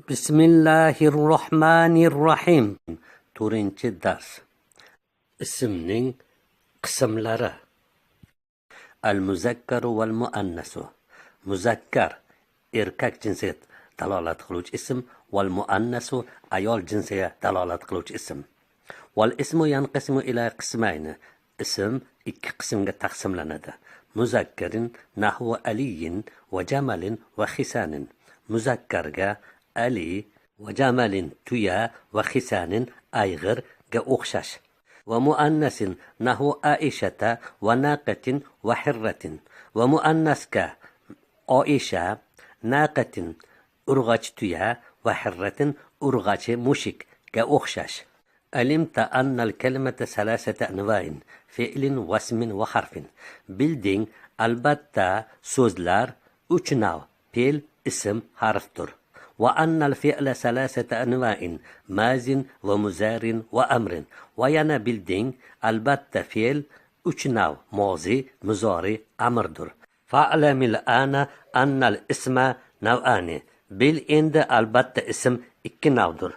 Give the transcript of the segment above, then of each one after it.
Bismillahirrohmanirrohim. 4-dars. Ismning qismlari. Al-muzakkaru val muannasu. Muzakkar erkak jinsiga dalolat qiluvchi ism, val muannasu ayol jinsiga dalolat qiluvchi ism. Val ismu yanqasimu ila qismayni. Ism ikki qismga taqsimlanadi. Muzakkarin nahvu aliyin va jamalin va khisanin. Muzakkarga Ali va jamalin tuya va khisanin ayg'irga o'xshash. Va muannasin nahu aishata va naqatin va hirratin. Va muannaska Oisha, naqatin urg'ach tuya va hirratin urg'achi mushikga o'xshash. Alimta anna al-kalimata salasata anwa'in fi'lin wasmin va harfin. Bilding albatta so'zlar 3 nav: fe'l, ism, harfdir. وأن الفعل ثلاثة أنواع ماز ومزار وأمر. ويانا بيلدينج البتة فعل 3 نوع: ماضي، مضارع، أمردر. فاعلم الآن أن الاسم نوعان. بالإند البتة اسم 2 نوعدر.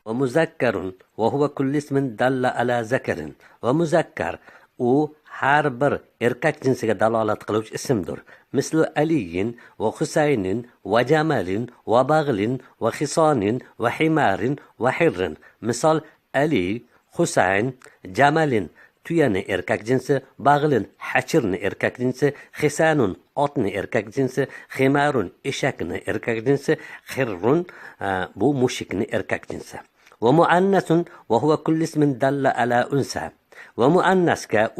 ومذكر وهو كل اسم دل على ذكر. ومذكر har bir erkak jinsiga dalolat qiluvchi ismdir. Mislu aliyin va husaynin va jamalin va bag'lin va hisonin va himarin va hirrin. Misol Ali, Husayn, Jamalin tuyani erkak jinsi, bag'lin hachirni erkak jinsi, hisanun otni erkak jinsi, himarun eshakni erkak jinsi, hirrun bu mushikni erkak jinsi. Va muannasun va huwa kullu ismin dalla ala unsa. Va muannaska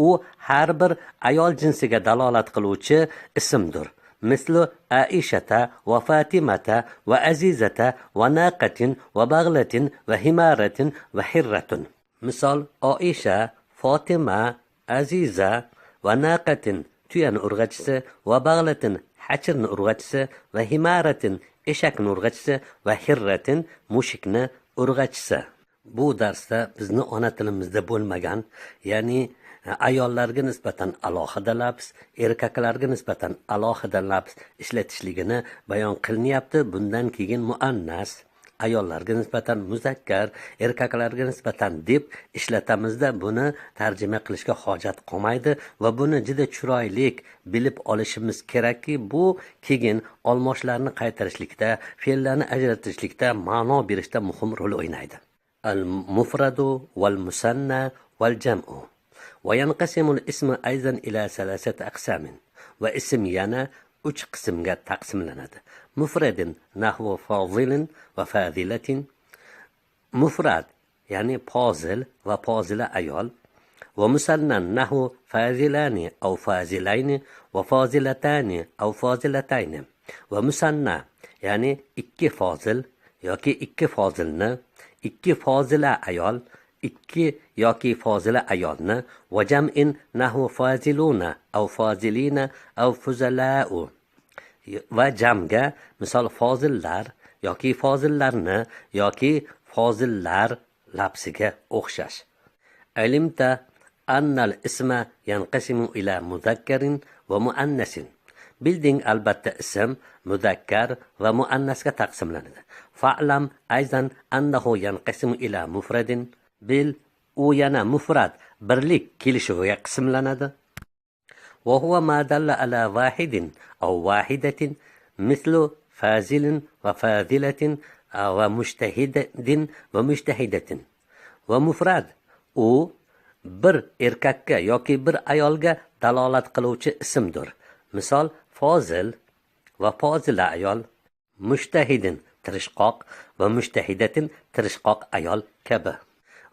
har bir ayol jinsiga dalolat qiluvchi ismdir. Mislu Aishata va Fatimata va Azizata va Naqatin va Bag'latin va Himaratin va Hirratun. Misol Oisha, Fatima, Aziza va Naqatin tuyani urg'achisi va Bag'latin hachirni urg'achisi va Himaratin eshakni urg'achisi va Hirratin mushikni urg'achisi. Bu darsda bizni ona tilimizda bo'lmagan, ya'ni ayollarga nisbatan alohida lafz, erkaklarga nisbatan alohida lafz ishlatishligini bayon qilinyapti. Bundan keyin muannas, ayollarga nisbatan muzakkar, erkaklarga nisbatan deb ishlatamizda buni tarjima qilishga hojat qolmaydi va buni juda chiroyli bilib olishimiz kerakki, bu keyin olmoshlarni qaytarishlikda, fe'llarni ajratishlikda, ma'no berishda muhim rol o'ynaydi. المفرد والمثنى والجمع. وينقسم الاسم أيضا إلى 3 أقسام. واسم يانا 3 قسمga taqsimlanadi. مفرد نحو فاضل وفاضلة. مفرد يعني فاضل وفاضلة ayol. ومثنى نحو فاضلان أو فاضلين وفاضلتان أو فاضلتين. ومثنى يعني 2 fozil yoki 2 fozilni, 2 fozila ayol, 2 yoki fozila ayolni, va jam'in nahu faziluna aw fazilina aw fuzala'u. Va jamga misol fozillar yoki fozillarni yoki fozillar lafziga o'xshash. Alimta annal isma yanqasimu ila mudakkarin va muannasin. Bilding albatta ism muzakkar va muannasga taqsimlanadi. Fa'lam ayzan annahu yanqasimu ila mufradin. Bil yana mufrad birlik kelishuviga qismlanadi. Va huwa ma dalla ala wahidin aw wahidatin mislu fazilin va fazilatin va mushtahidin va mushtahidatin. Va mufrad bir erkakka yoki bir ayolga dalolat qiluvchi ismdir. Misol fozil va fozila ayol, mushtahidin tirishqoq va mushtahidatin tirishqoq ayol kabi.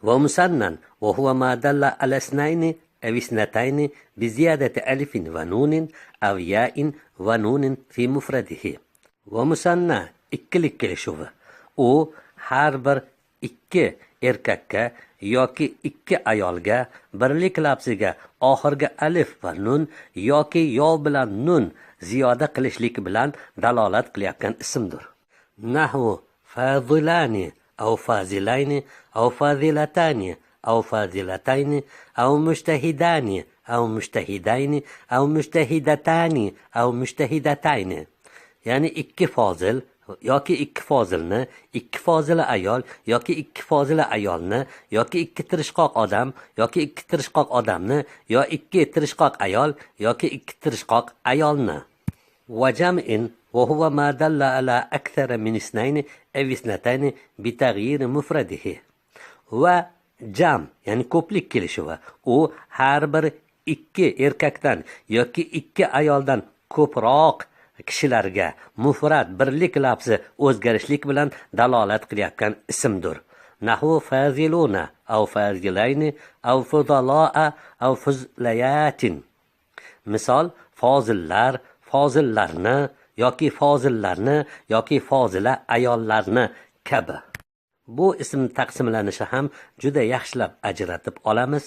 Va musannan va huwa ma dalla ala isnayni aw isnatayni bi ziyadati alifin va nunin aw ya'in va nunin fi mufradihi. Va musanna ikkilik kelishuvi. Har bir 2 erkakka yoki 2 ayolga birlik lafziga oxirgi alif va nun yoki yo bilan nun ziyoda qilishlik bilan dalolat qilayotgan ismdir. Nahvu fazilani aw fazilayni aw fazilatani aw fazilatayni aw mushtahidani aw mushtahidayni aw mushtahidatani aw mushtahidatayni. Ya'ni 2 fozil yoki ikki fozilni, ikki fozili ayol yoki ikki fozili ayolni, yoki ikki tirishqoq odam yoki ikki tirishqoq odamni, yo ikki tirishqoq ayol yoki ikki tirishqoq ayolni. وجمع وهو ما دل على أكثر من اثنين أو اثنتين بتغيير مفرده. va jam ya'ni ko'plik kelishuvi u har bir ikki erkakdan yoki ikki ayoldan ko'proq kishilarga mufrat birlik lafzi o'zgarishlik bilan dalolat qilayotgan ismdir. Nahu faziluna aw fazilayni aw fudalaa aw fuzlayatin. Misol fozillar, fozillarni yoki fozillarni yoki fozila ayollarni kabi. Bu ism taqsimlanishi ham juda yaxshilab ajratib olamiz.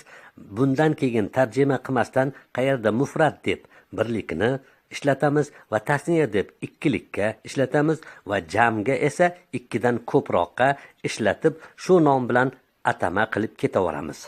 Bundan keyin tarjima qilmasdan qayerda mufrat deb birlikni ishlatamiz va tasniya deb ikkilikka ishlatamiz va jamga esa ikkidan ko'proqqa ishlatib shu nom bilan atama qilib ketaveramiz.